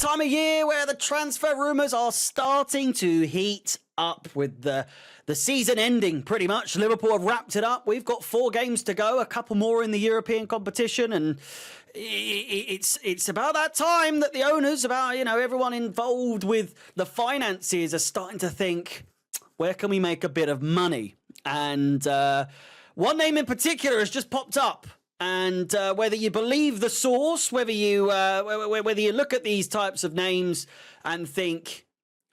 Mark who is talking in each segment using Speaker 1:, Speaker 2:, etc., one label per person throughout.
Speaker 1: time of year where the transfer rumours are starting to heat up with the season ending pretty much. Liverpool have wrapped it up. We've got 4 games to go, a couple more in the European competition, and it's about that time that the owners, everyone involved with the finances are starting to think, where can we make a bit of money? And one name in particular has just popped up. And whether you believe the source, whether you look at these types of names and think,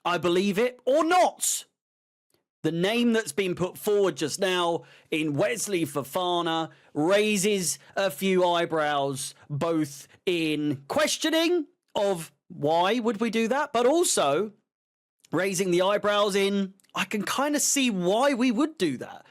Speaker 1: I believe it or not, the name that's been put forward just now in Wesley Fofana raises a few eyebrows, both in questioning of why would we do that, but also raising the eyebrows in, I can kind of see why we would do that.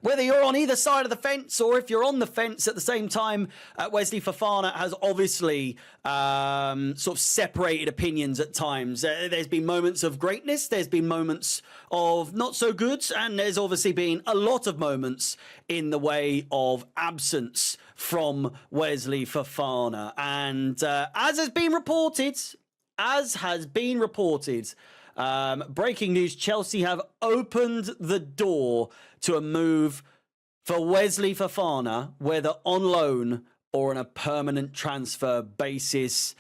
Speaker 1: Whether you're on either side of the fence or if you're on the fence at the same time, Wesley Fofana has obviously sort of separated opinions at times. There's been moments of greatness, there's been moments of not so good, and there's obviously been a lot of moments in the way of absence from Wesley Fofana. And as has been reported, breaking news, Chelsea have opened the door to a move for Wesley Fofana, whether on loan or on a permanent transfer basis.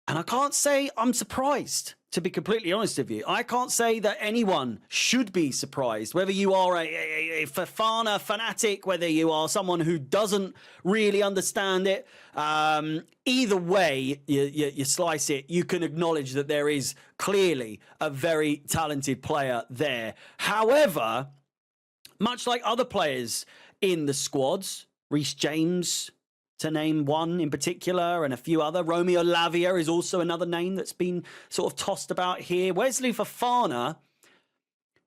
Speaker 1: And I can't say I'm surprised, to be completely honest with you. I can't say that anyone should be surprised, whether you are a Fofana fanatic, whether you are someone who doesn't really understand it. Either way you slice it, you can acknowledge that there is clearly a very talented player there. However, much like other players in the squads, Reece James, to name one in particular, and a few other. Romeo Lavia is also another name that's been sort of tossed about here. Wesley Fofana,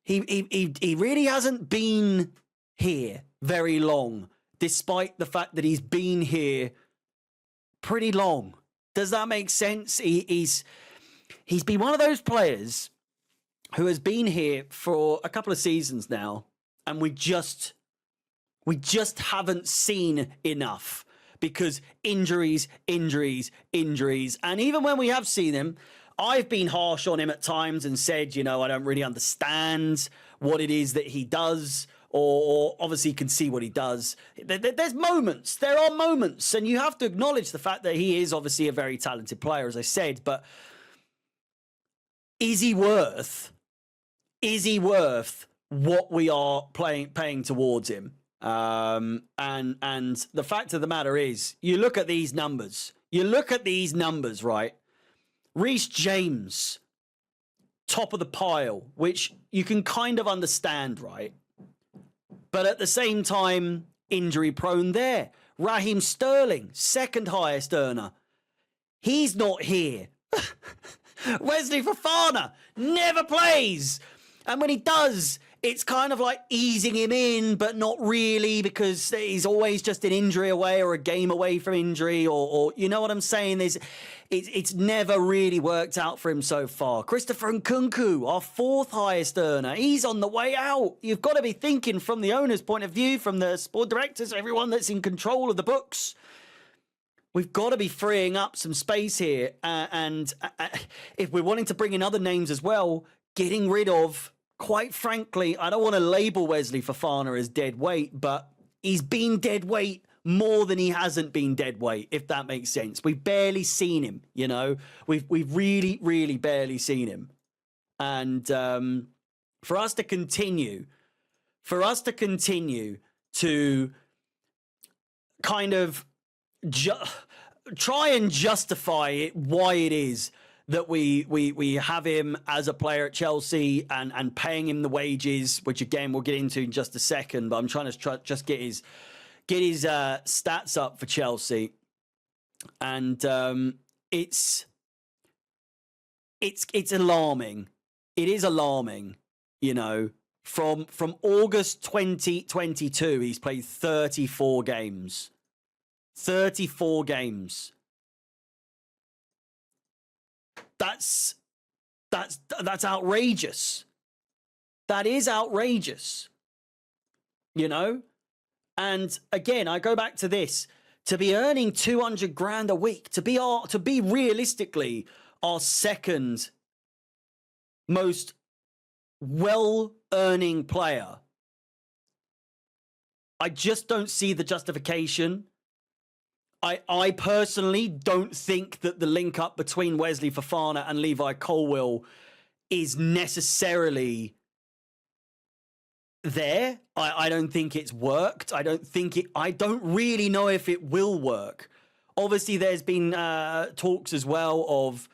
Speaker 1: he really hasn't been here very long, despite the fact that he's been here pretty long. Does that make sense? He's been one of those players who has been here for a couple of seasons now, and we just haven't seen enough. Because injuries. And even when we have seen him, I've been harsh on him at times and said, I don't really understand what it is that he does, or obviously can see what he does. There are moments, and you have to acknowledge the fact that he is obviously a very talented player, as I said, but is he worth what we are paying towards him? And the fact of the matter is, you look at these numbers, right? Reece James, top of the pile, which you can kind of understand, right? But at the same time, injury prone there. Raheem Sterling, second highest earner. He's not here. Wesley Fofana never plays. And when he does, it's kind of like easing him in, but not really, because he's always just an injury away or a game away from injury, or you know what I'm saying? It's never really worked out for him so far. Christopher Nkunku, our 4th highest earner, he's on the way out. You've got to be thinking from the owner's point of view, from the sport directors, everyone that's in control of the books. We've got to be freeing up some space here. And if we're wanting to bring in other names as well, getting rid of, quite frankly, I don't want to label Wesley Fofana as dead weight, but he's been dead weight more than he hasn't been dead weight, if that makes sense. We've barely seen him, We've really, really barely seen him. And for us to continue to kind of try and justify it, why it is that we have him as a player at Chelsea and paying him the wages, which again we'll get into in just a second. But I'm trying to just get his stats up for Chelsea, and it's alarming. It is alarming, From August 2022, he's played 34 games. 34 games. That's outrageous. That is outrageous. And again, I go back to this. to be earning 200 grand a week, to be realistically our second most well-earning player, I just don't see the justification. I personally don't think that the link up between Wesley Fofana and Levi Colwill is necessarily there. I don't think it's worked. I don't really know if it will work. Obviously, there's been talks as well of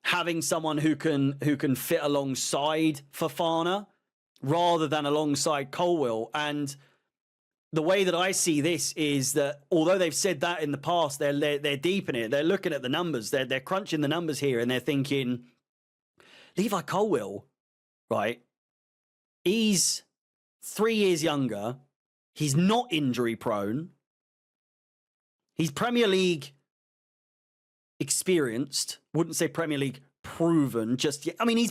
Speaker 1: having someone who can fit alongside Fofana rather than alongside Colwill. And the way that I see this is that although they've said that in the past, they're deep in it. They're looking at the numbers. They're crunching the numbers here, and they're thinking, Levi Colwill, right? He's 3 years younger. He's not injury prone. He's Premier League experienced. Wouldn't say Premier League proven just yet. I mean,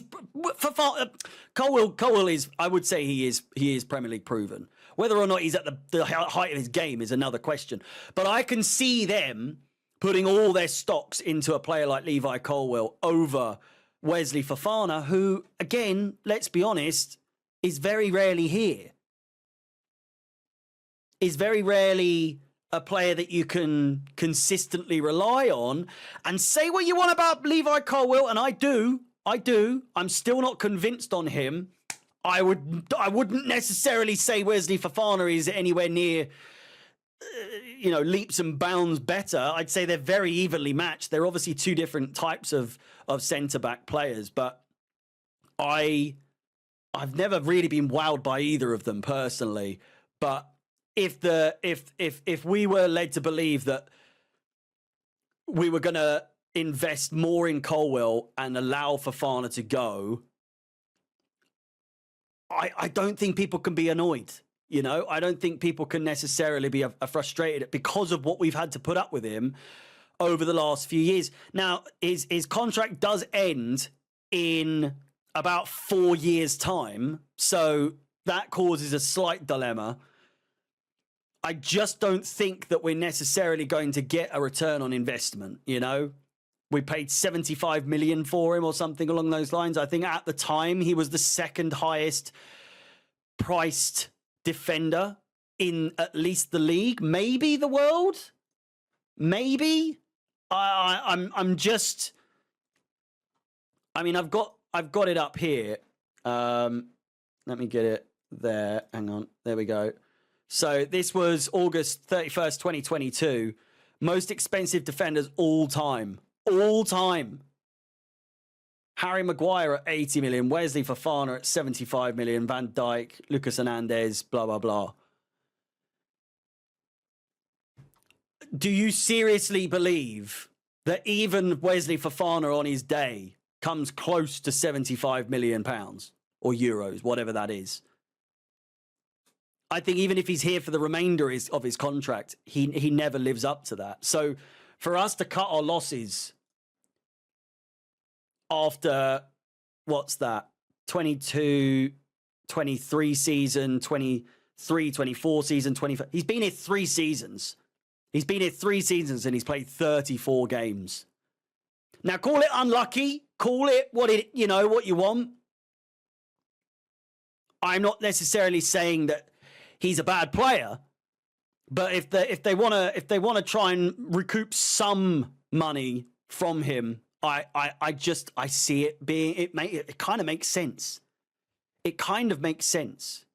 Speaker 1: Colwill is, I would say he is Premier League proven. Whether or not he's at the height of his game is another question. But I can see them putting all their stocks into a player like Levi Colwill over Wesley Fofana, who, again, let's be honest, is very rarely here. Is very rarely a player that you can consistently rely on. And say what you want about Levi Colwill, and I do. I'm still not convinced on him. I wouldn't necessarily say Wesley Fofana is anywhere near, leaps and bounds better. I'd say they're very evenly matched. They're obviously two different types of centre-back players, but I've never really been wowed by either of them personally. But if we were led to believe that we were going to invest more in Colwill and allow Fofana to go, I don't think people can be annoyed. I don't think people can necessarily be frustrated because of what we've had to put up with him over the last few years. Now, his contract does end in about 4 years' time, so that causes a slight dilemma. I just don't think that we're necessarily going to get a return on investment, We paid 75 million for him or something along those lines. I think at the time he was the second highest priced defender in at least the league, maybe the world. Maybe. I'm just. I mean, I've got it up here. Let me get it there. Hang on. There we go. So this was August 31st, 2022. Most expensive defenders all time. All time. Harry Maguire at 80 million. Wesley Fofana at 75 million. Van Dijk, Lucas Hernandez, blah, blah, blah. Do you seriously believe that even Wesley Fofana on his day comes close to 75 million pounds or euros, whatever that is? I think even if he's here for the remainder of his contract, he never lives up to that. So for us to cut our losses after, what's that, 22, 23 season, 23, 24 season, 25. He's been here 3 seasons. He's been here 3 seasons and he's played 34 games. Now, call it unlucky. Call it what you want. I'm not necessarily saying that he's a bad player, but if they want to try and recoup some money from him, I see it being it kind of makes sense. It kind of makes sense,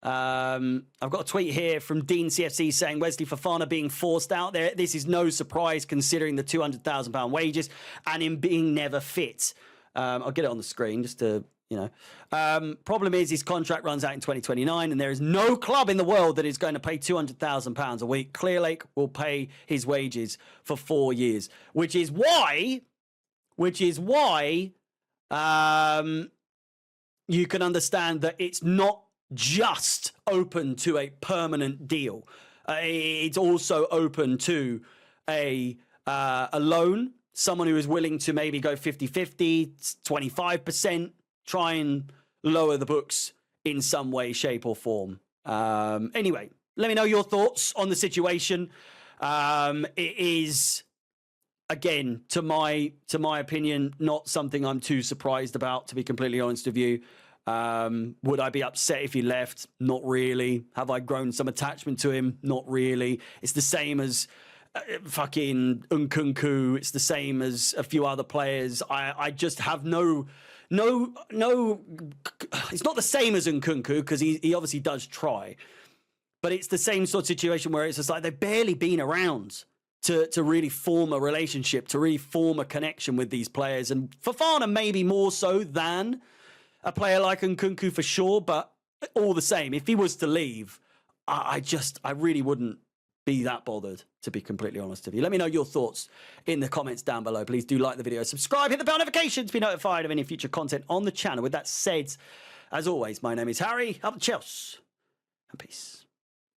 Speaker 1: I've got a tweet here from Dean CFC saying Wesley Fofana being forced out there. This is no surprise considering the £200,000 wages and him being never fit. I'll get it on the screen just to. Problem is his contract runs out in 2029 and there is no club in the world that is going to pay £200,000 a week. Clearlake will pay his wages for 4 years, which is why you can understand that it's not just open to a permanent deal. It's also open to a loan, someone who is willing to maybe go 50-50, 25%, try and lower the books in some way, shape or form. Anyway, Let me know your thoughts on the situation. It is, again, to my opinion, not something I'm too surprised about, to be completely honest with you. Would I be upset if he left? Not really. Have I grown some attachment to him? Not really. It's the same as fucking Nkunku. It's the same as a few other players. I just have no. It's not the same as Nkunku because he obviously does try, but it's the same sort of situation where it's just like they've barely been around to really form a relationship, to really form a connection with these players. And Fofana maybe more so than a player like Nkunku for sure, but all the same, if he was to leave, I really wouldn't be that bothered, to be completely honest with you. Let me know your thoughts in the comments down below. Please do like the video, subscribe, hit the bell notification to be notified of any future content on the channel. With that said, as always, my name is Harry. Up the Chelsea, and peace.